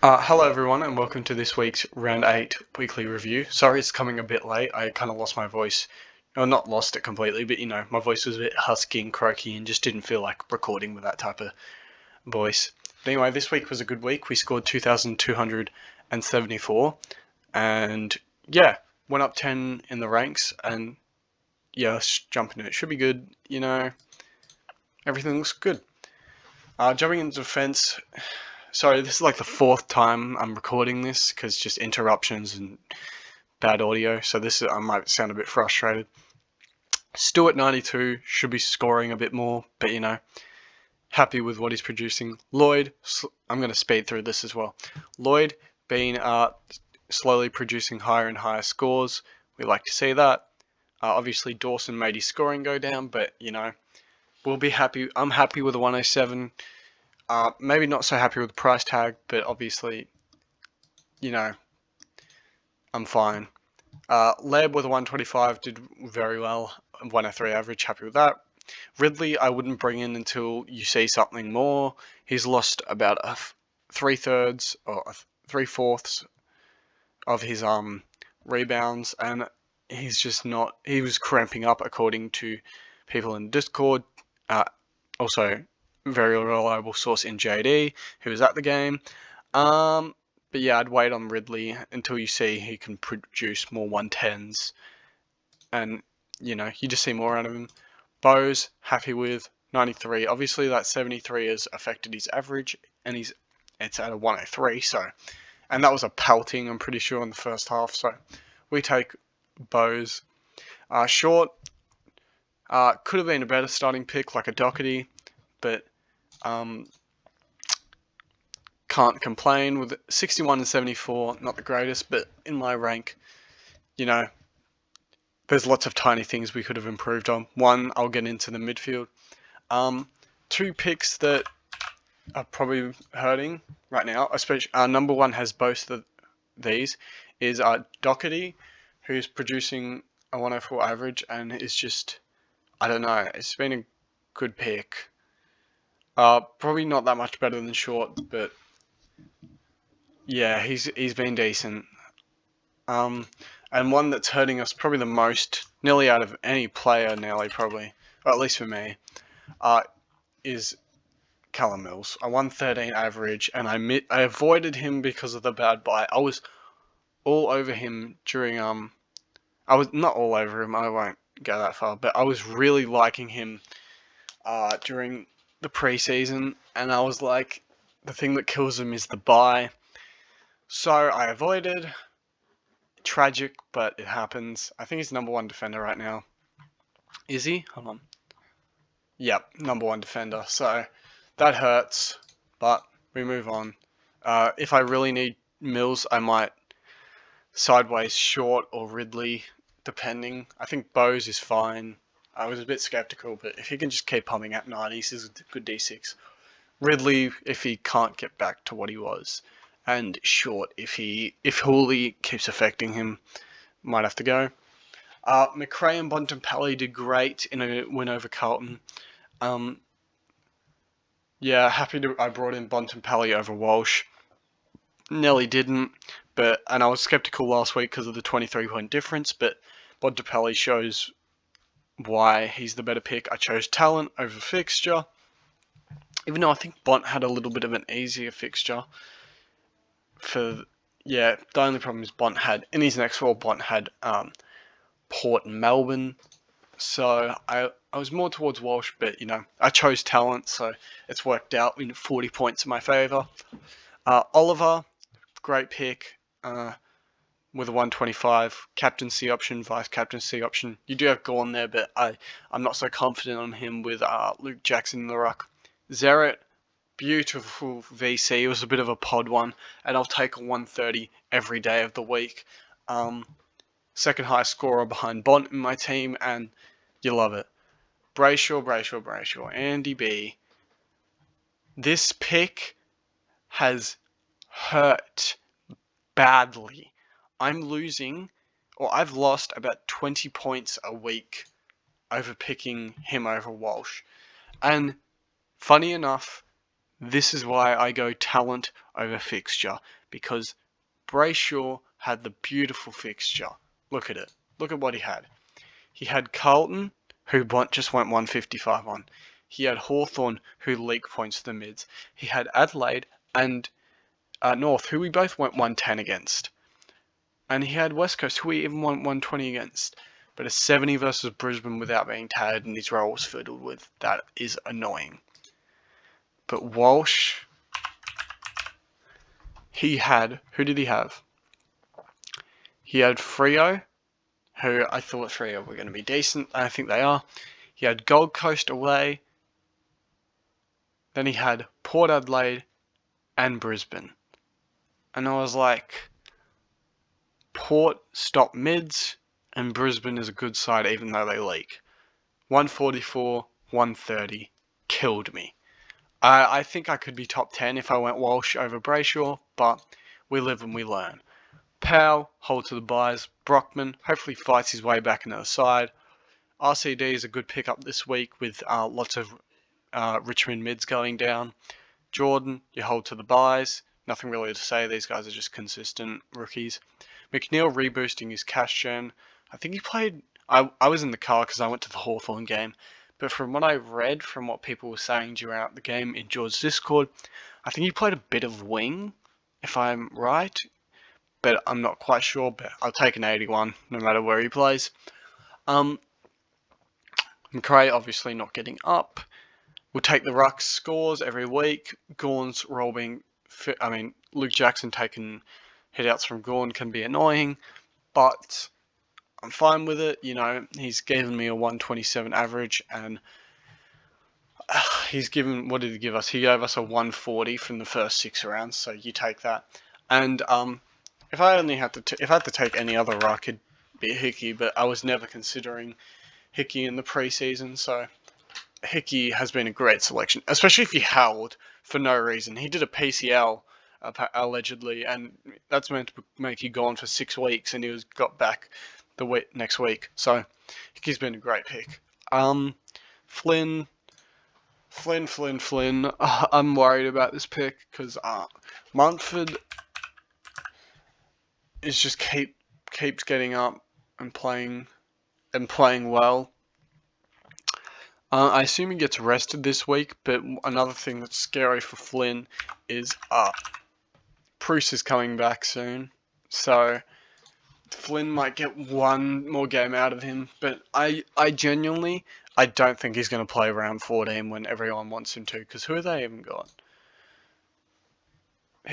Hello everyone and welcome to this week's Round 8 weekly review. Sorry it's coming a bit late, I kind of lost my voice. Well, not lost it completely, but my voice was a bit husky and croaky and just didn't feel like recording with that type of voice. But anyway, this week was a good week. We scored 2,274 and yeah, went up 10 in the ranks and yeah, let's jump into it. Should be good, everything looks good. Jumping into defense. Sorry, this is like the fourth time I'm recording this because just interruptions and bad audio. So I might sound a bit frustrated. Still at 92, should be scoring a bit more, but happy with what he's producing. Lloyd, I'm going to speed through this as well. Lloyd been slowly producing higher and higher scores. We like to see that. Obviously, Dawson made his scoring go down, but we'll be happy. I'm happy with the 107. Maybe not so happy with the price tag, but obviously, I'm fine. Leb with a 125 did very well. 103 average, happy with that. Ridley, I wouldn't bring in until you see something more. He's lost about 3/3 or 3/4 of his rebounds, and he's just not. He was cramping up, according to people in Discord. Also, very reliable source in JD, who was at the game. But yeah, I'd wait on Ridley until you see he can produce more 110s. And, you just see more out of him. Bose, happy with 93. Obviously, that 73 has affected his average, and it's at a 103. And that was a pelting, I'm pretty sure, in the first half. So we take Bose. Short, could have been a better starting pick, like a Doherty, but can't complain with 61 and 74, not the greatest, but in my rank, there's lots of tiny things we could have improved on. One, I'll get into the midfield. Two picks that are probably hurting right now, especially number one has both of these, is Doherty, who's producing a 104 average and is just, I don't know, it's been a good pick. Probably not that much better than Short, but yeah, he's been decent. And one that's hurting us probably the most, nearly out of any player, probably, or at least for me, is Callum Mills. A 113 average, and I avoided him because of the bad buy. I was all over him during I was not all over him. I won't go that far, but I was really liking him during the preseason, and I was like, the thing that kills him is the buy. So I avoided. Tragic, but it happens. I think he's number one defender right now. Is he? Hold on. Yep, number one defender. So that hurts, but we move on. If I really need Mills, I might sideways Short or Ridley, depending. I think Bose is fine. I was a bit skeptical, but if he can just keep pumping at 90s, is a good D6. Ridley, if he can't get back to what he was. And Short, if Hooley keeps affecting him, might have to go. McRae and Bontempelli did great in a win over Carlton. Yeah, I brought in Bontempelli over Walsh. Nelly didn't, and I was skeptical last week because of the 23-point difference, but Bontempelli shows why he's the better pick. I chose talent over fixture, even though I think Bont had a little bit of an easier fixture. The only problem is Bont had, in his next role, Bont had Port and Melbourne. So I was more towards Walsh, but, I chose talent, so it's worked out in 40 points in my favour. Oliver, great pick with a 125. Captaincy option, vice-captaincy option. You do have Gorn there, but I'm not so confident on him with Luke Jackson in the ruck. Zeret, beautiful VC. It was a bit of a pod one, and I'll take a 130 every day of the week. Second highest scorer behind Bont in my team, and you love it. Brayshaw. Andy B. This pick has hurt badly. I've lost about 20 points a week over picking him over Walsh. And funny enough, This is why I go talent over fixture, because Brayshaw had the beautiful fixture. Look at it. Look at what he had. He had Carlton, who just went 155 on. He had Hawthorn, who leak points to the mids. He had Adelaide and North, who we both went 110 against. And he had West Coast, who we even went 120 against. But a 70 versus Brisbane without being tagged and his role was fiddled with, that is annoying. But Walsh, he had, who did he have? He had Freo, who I thought Freo were going to be decent. I think they are. He had Gold Coast away. Then he had Port Adelaide and Brisbane. And I was like, Port stop mids, and Brisbane is a good side even though they leak. 144, 130, killed me. I think I could be top 10 if I went Walsh over Brayshaw, but we live and we learn. Powell, hold to the buys. Brockman, hopefully fights his way back into the side. RCD is a good pickup this week with lots of Richmond mids going down. Jordan, you hold to the buys. Nothing really to say. These guys are just consistent rookies. McNeil reboosting his cash gen. I think he played... I was in the car because I went to the Hawthorn game. But from what I read, from what people were saying during the game in George's Discord, I think he played a bit of wing, if I'm right. But I'm not quite sure, but I'll take an 81, no matter where he plays. McRae obviously not getting up. We'll take the Ruck scores every week. Gawn's role being... Luke Jackson taking hit-outs from Gawn can be annoying, but I'm fine with it. You know, he's given me a 127 average, and he's given... What did he give us? He gave us a 140 from the first 6 rounds, so you take that. And if I had to take any other Ruck, it'd be Hickey, but I was never considering Hickey in the preseason, so Hickey has been a great selection, especially if he howled for no reason. He did a PCL, allegedly, and that's meant to make you gone for 6 weeks, and he got back the next week. So Hickey's been a great pick. Flynn. I'm worried about this pick because Montford is just keeps getting up and playing well. I assume he gets rested this week, but another thing that's scary for Flynn is Bruce is coming back soon, so Flynn might get one more game out of him, but I genuinely, I don't think he's going to play round 14 when everyone wants him to, because who have they even got?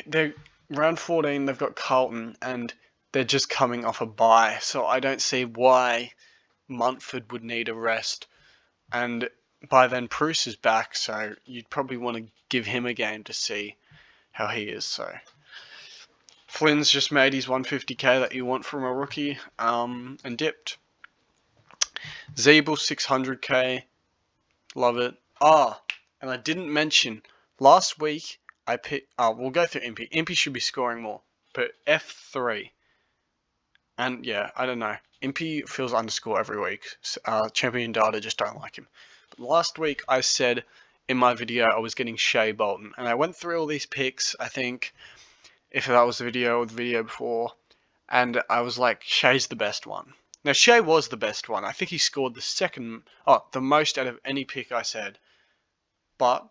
They're round 14, they've got Carlton, and they're just coming off a bye, so I don't see why Montford would need a rest. And by then, Bruce is back, so you'd probably want to give him a game to see how he is. So Flynn's just made his 150k that you want from a rookie, and dipped. Zeeble 600k, love it. And I didn't mention last week I picked. We'll go through Impy. Impy should be scoring more, but F3. And yeah, I don't know. Impy feels underscore every week. Champion data just don't like him. But last week I said in my video I was getting Shea Bolton, and I went through all these picks. I think if that was the video or the video before, and I was like, Shea's the best one. Now Shea was the best one. I think he scored the most out of any pick I said. But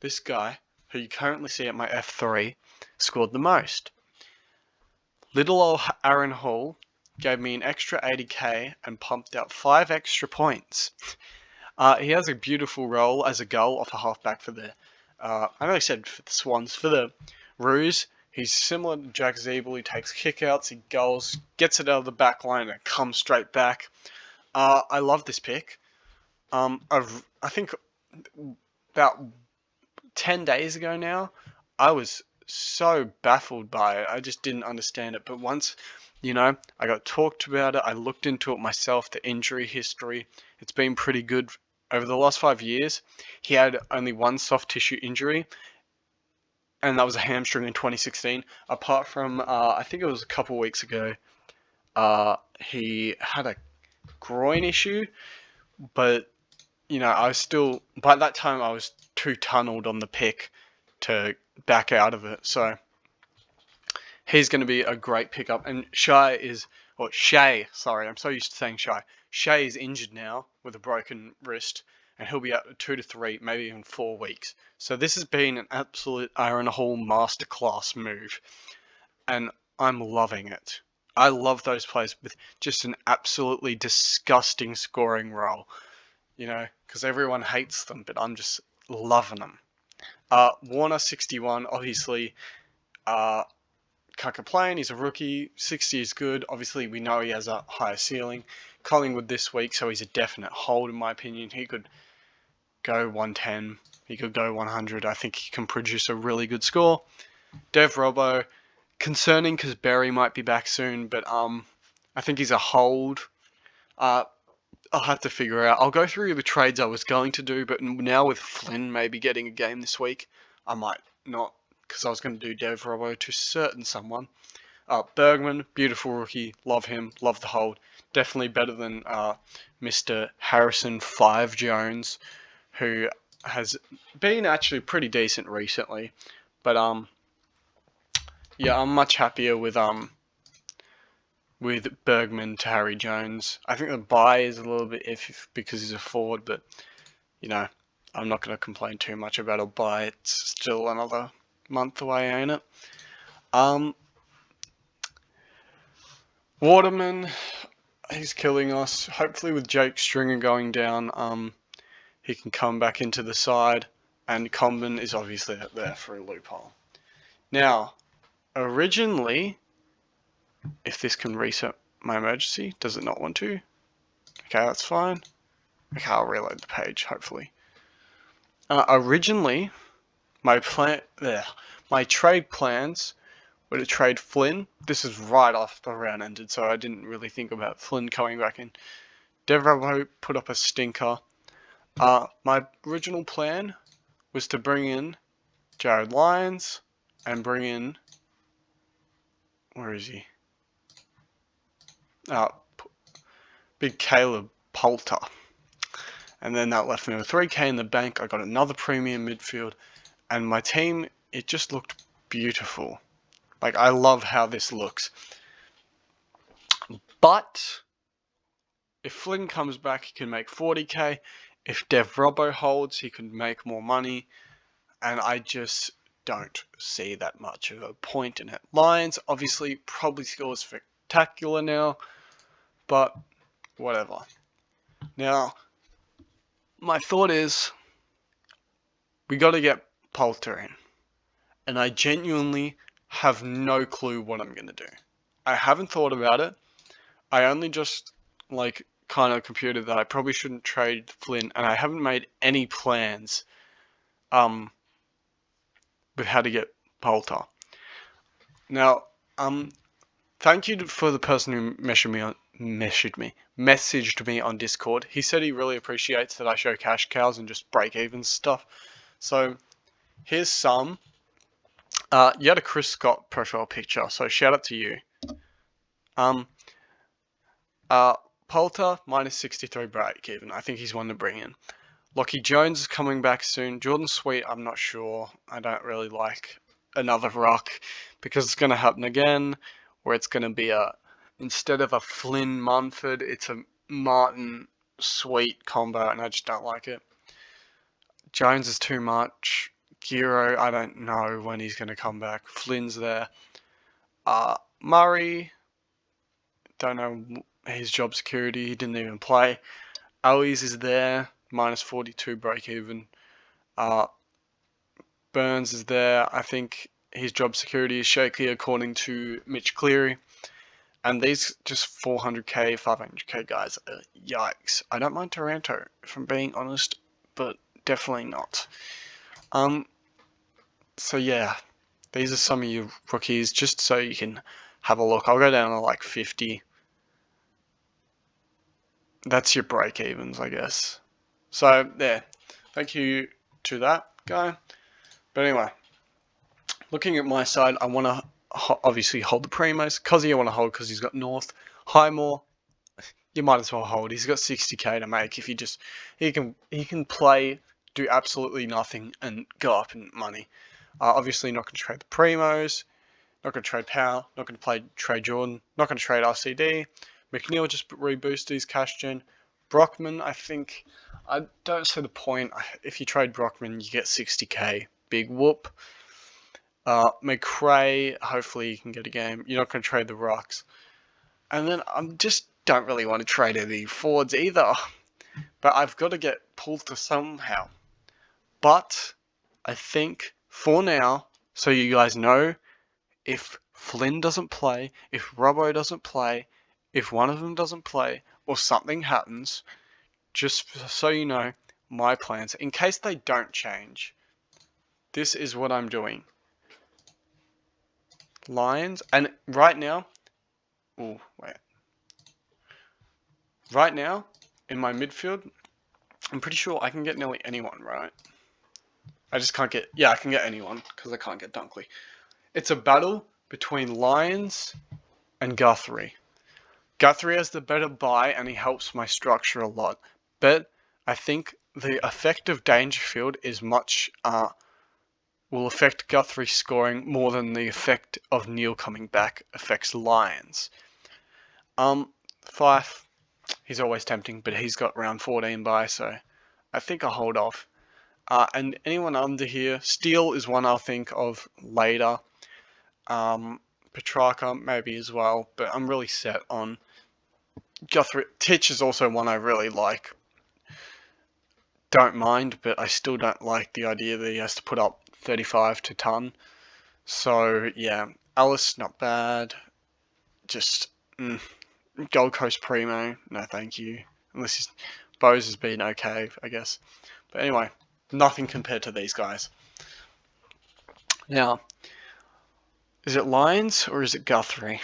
this guy, who you currently see at my F3, scored the most. Little old Aaron Hall gave me an extra 80k and pumped out 5 extra points. He has a beautiful role as a goal off a halfback for the... I know I said for the Swans. For the Roos, he's similar to Jack Zeeble. He takes kickouts, he goals, gets it out of the back line and comes straight back. I love this pick. I think about 10 days ago now, I was so baffled by it. I just didn't understand it. But once, I got talked about it, I looked into it myself, the injury history. It's been pretty good. Over the last 5 years, he had only one soft tissue injury, and that was a hamstring in 2016. Apart from, I think it was a couple of weeks ago, he had a groin issue, but, I was still, by that time I was too tunneled on the pick to back out of it. So he's going to be a great pickup. And Shay, sorry, I'm so used to saying Shay. Shay is injured now with a broken wrist, and he'll be out for 2 to 3, maybe even 4 weeks. So this has been an absolute Aaron Hall masterclass move, and I'm loving it. I love those players with just an absolutely disgusting scoring role, because everyone hates them, but I'm just loving them. Warner 61, obviously, can't complain. He's a rookie. 60 is good. Obviously, we know he has a higher ceiling. Collingwood this week, so he's a definite hold in my opinion. He could go 110. He could go 100. I think he can produce a really good score. Dev Robbo, concerning because Berry might be back soon, but I think he's a hold. I'll have to figure out. I'll go through the trades I was going to do, but now with Flynn maybe getting a game this week, I might not, because I was going to do Dev Robbo to certain someone. Bergman, beautiful rookie, love him, love the hold. Definitely better than Mr. Harrison 5 Jones, who has been actually pretty decent recently. But yeah, I'm much happier with Bergman to Harry Jones. I think the buy is a little bit iffy because he's a forward, but I'm not going to complain too much about a buy. It's still another month away, ain't it? Waterman, he's killing us. Hopefully with Jake Stringer going down, he can come back into the side, and Comben is obviously out there for a loophole. Now, originally, if this can reset my emergency, does it not want to? Okay, that's fine. Okay, I'll reload the page, hopefully. Originally, my trade plans were to trade Flynn. This is right after the round ended, so I didn't really think about Flynn coming back in. Devrabo put up a stinker. My original plan was to bring in Jared Lyons and bring in, where is he? Big Caleb Poulter. And then that left me with 3k in the bank. I got another premium midfield, and my team, it just looked beautiful. Like, I love how this looks. But if Flynn comes back, he can make 40k. If Dev Robbo holds, he can make more money. And I just don't see that much of a point in it. Lions, obviously, probably scores spectacular now. But whatever. Now, my thought is, we got to get Poulter in. And I genuinely have no clue what I'm going to do. I haven't thought about it. I only just, kind of computed that I probably shouldn't trade Flynn, and I haven't made any plans with how to get Poulter. Now, thank you for the person who messaged me on Discord. He said he really appreciates that I show cash cows and just break even stuff. So here's some. You had a Chris Scott profile picture, so shout out to you. Poulter minus 63 break even. I think he's one to bring in. Lockie Jones is coming back soon. Jordan Sweet, I'm not sure. I don't really like another ruck because it's going to happen again, where it's going to be instead of a Flynn Munford, it's a Martin Sweet combo, and I just don't like it. Jones is too much. Giro, I don't know when he's going to come back. Flynn's there. Murray, don't know his job security. He didn't even play. Owies is there, minus 42 break even. Burns is there. I think his job security is shaky according to Mitch Cleary. And these just 400k, 500k guys, yikes. I don't mind Taranto, if I'm being honest, but definitely not. So yeah, these are some of your rookies, just so you can have a look. I'll go down to like 50. That's your break evens, I guess. So there, thank you to that guy. But anyway, looking at my side, I want to obviously hold the Primos. Cozzy I want to hold because he's got North. Highmore, you might as well hold. He's got 60k to make. If you just, he can play, do absolutely nothing, and go up in money. Obviously not going to trade the Primos, not going to trade Power, not going to trade Jordan, not going to trade RCD. McNeil just reboost his cash gen. Brockman, I don't see the point. If you trade Brockman, you get 60k. Big whoop. McRae, hopefully you can get a game. You're not going to trade the Rucks. And then I just don't really want to trade any forwards either. But I've got to get pulled to somehow. But I think for now, so you guys know, if Flynn doesn't play, if Robbo doesn't play, if one of them doesn't play, or something happens, just so you know, my plans, in case they don't change, this is what I'm doing. Lions, and right now, right now, in my midfield, I'm pretty sure I can get nearly anyone, right? I just can't get, I can get anyone, because I can't get Dunkley. It's a battle between Lions and Guthrie. Guthrie has the better buy, and he helps my structure a lot. But I think the effect of Dangerfield is much, will affect Guthrie's scoring more than the effect of Neil coming back affects Lions. Fife, he's always tempting, but he's got round 14 by, so I think I'll hold off. And anyone under here, Steele is one I'll think of later. Petrarca maybe as well, but I'm really set on Guthrie. Titch is also one I really like. Don't mind, but I still don't like the idea that he has to put up 35 to ton. So yeah, Alice not bad. Just Gold Coast Primo, no thank you. Unless Bose has been okay, I guess. But anyway, nothing compared to these guys. Now, is it Lions or is it Guthrie?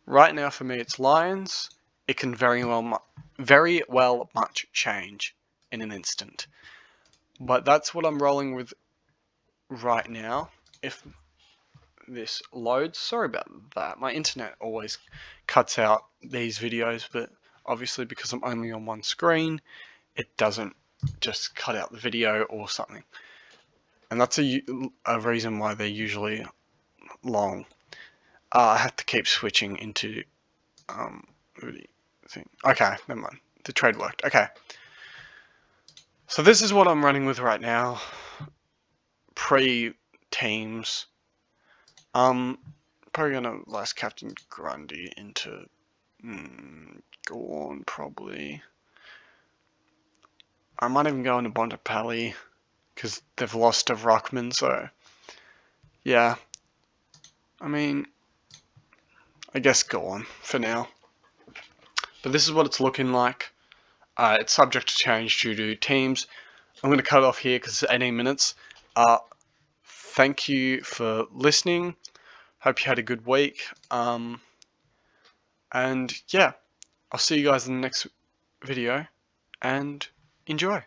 Right now for me it's Lions. It can very well much change in an instant. But that's what I'm rolling with right now. If this loads, sorry about that. My internet always cuts out these videos, but obviously because I'm only on one screen, it doesn't just cut out the video or something. And that's a reason why they're usually long. I have to keep switching into okay, never mind. The trade worked. Okay. So this is what I'm running with right now. Pre-teams. Probably gonna last Captain Grundy into Gorn, probably. I might even go into Bontempelli because they've lost to Ruckman, so yeah. I mean, I guess Gorn for now. But this is what it's looking like. It's subject to change due to teams. I'm going to cut it off here because it's 18 minutes. Thank you for listening. Hope you had a good week. And yeah, I'll see you guys in the next video and enjoy.